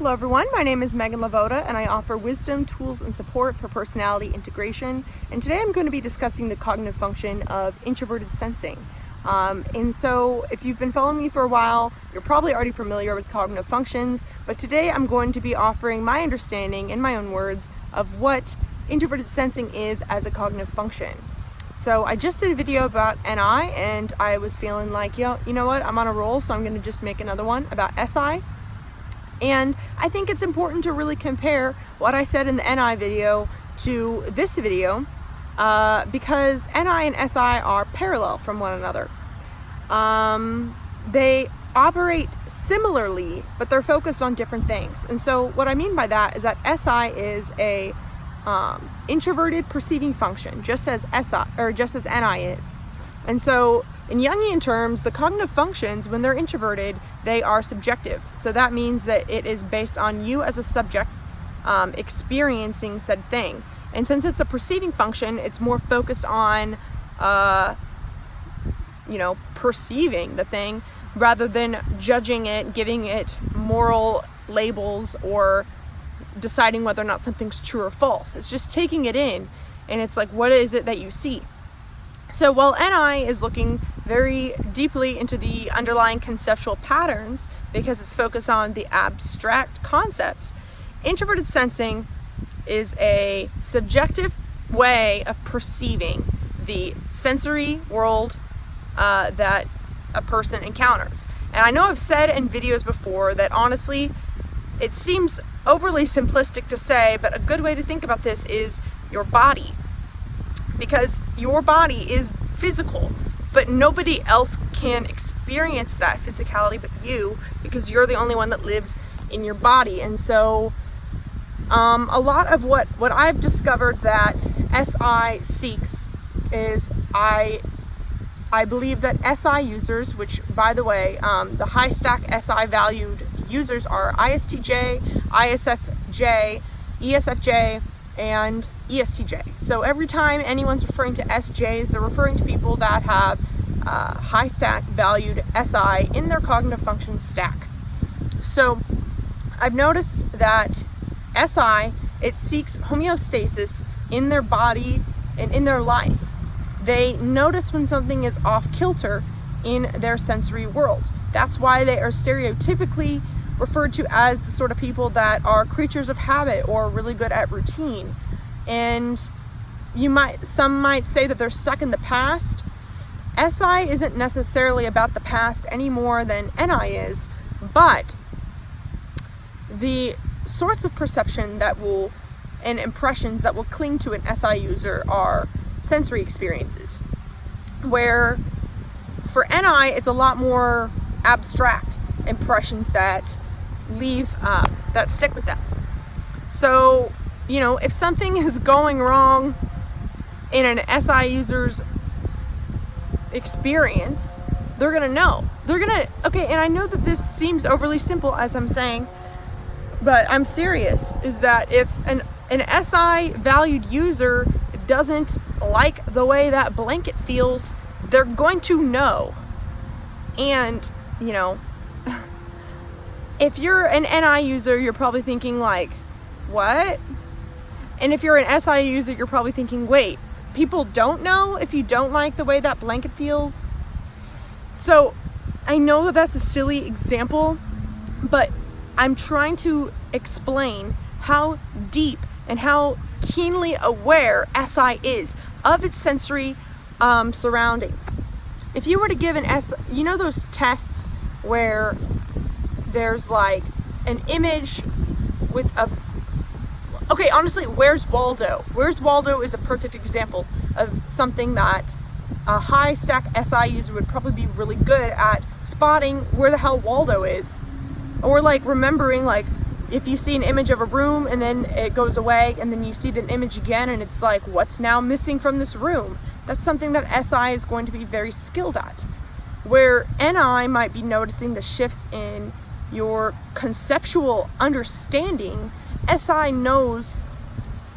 Hello everyone, my name is Meghan LeVota and I offer wisdom, tools, and support for personality integration. And today I'm going to be discussing the cognitive function of introverted sensing. And so if you've been following me for a while, you're probably already familiar with cognitive functions, but today I'm going to be offering my understanding in my own words of what introverted sensing is as a cognitive function. So I just did a video about NI and I was feeling like, you know what, I'm on a roll, so I'm going to just make another one about SI. And I think it's important to really compare what I said in the NI video to this video because NI and SI are parallel from one another. They operate similarly, but they're focused on different things. And so what I mean by that is that SI is a introverted perceiving function, just as NI is. And so in Jungian terms, the cognitive functions, when they're introverted, they are subjective. So that means that it is based on you as a subject experiencing said thing. And since it's a perceiving function, it's more focused on, perceiving the thing rather than judging it, giving it moral labels, or deciding whether or not something's true or false. It's just taking it in, and it's like, what is it that you see? So while NI is looking very deeply into the underlying conceptual patterns because it's focused on the abstract concepts, introverted sensing is a subjective way of perceiving the sensory world that a person encounters. And I know I've said in videos before that honestly, it seems overly simplistic to say, but a good way to think about this is your body. Because your body is physical, but nobody else can experience that physicality but you, because you're the only one that lives in your body. And so a lot of what I've discovered that SI seeks is I believe that SI users, which by the way, the high stack SI valued users are ISTJ, ISFJ, ESFJ, and ESTJ. So every time anyone's referring to SJs, they're referring to people that have high stack valued SI in their cognitive function stack. So I've noticed that SI, it seeks homeostasis in their body and in their life. They notice when something is off kilter in their sensory world. That's why they are stereotypically referred to as the sort of people that are creatures of habit or really good at routine. And some might say that they're stuck in the past. SI isn't necessarily about the past any more than NI is, but the sorts of perception and impressions that will cling to an SI user are sensory experiences, where for NI it's a lot more abstract impressions that that stick with them. So if something is going wrong in an SI user's experience, they're gonna know. Okay, and I know that this seems overly simple as I'm saying, but I'm serious, is that if an SI valued user doesn't like the way that blanket feels, they're going to know. And, if you're an NI user, you're probably thinking like, what? And if you're an SI user, you're probably thinking, wait, people don't know if you don't like the way that blanket feels? So I know that that's a silly example, but I'm trying to explain how deep and how keenly aware SI is of its sensory surroundings. If you were to give those tests where there's like an image with okay, honestly, Where's Waldo? Where's Waldo is a perfect example of something that a high stack SI user would probably be really good at spotting where the hell Waldo is. Or like remembering, like if you see an image of a room and then it goes away and then you see the image again and it's like, what's now missing from this room? That's something that SI is going to be very skilled at. Where NI might be noticing the shifts in your conceptual understanding, SI knows.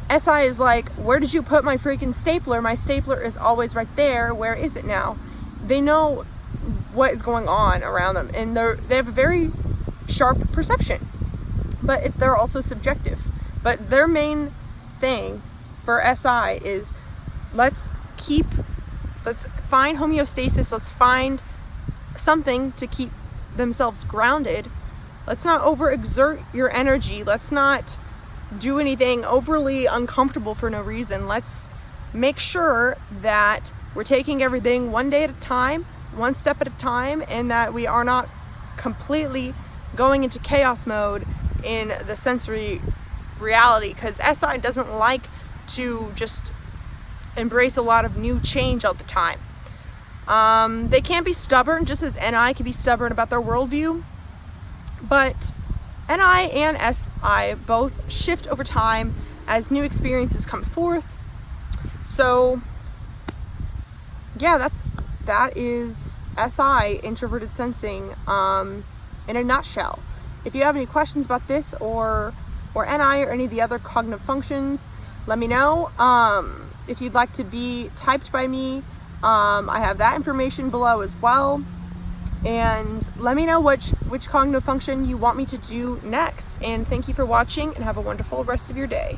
SI is like, where did you put my freaking stapler? My stapler is always right there. Where is it now? They know what is going on around them, and they have a very sharp perception. but they're also subjective. But their main thing for SI is let's find homeostasis, let's find something to keep themselves grounded. Let's not overexert your energy. Let's not do anything overly uncomfortable for no reason. Let's make sure that we're taking everything one day at a time, one step at a time, and that we are not completely going into chaos mode in the sensory reality, because SI doesn't like to just embrace a lot of new change all the time. They can be stubborn, just as NI can be stubborn about their worldview, but NI and SI both shift over time as new experiences come forth. So yeah, that is SI, introverted sensing, in a nutshell. If you have any questions about this or NI or any of the other cognitive functions, let me know. If you'd like to be typed by me, I have that information below as well. And let me know which cognitive function you want me to do next. And thank you for watching, and have a wonderful rest of your day.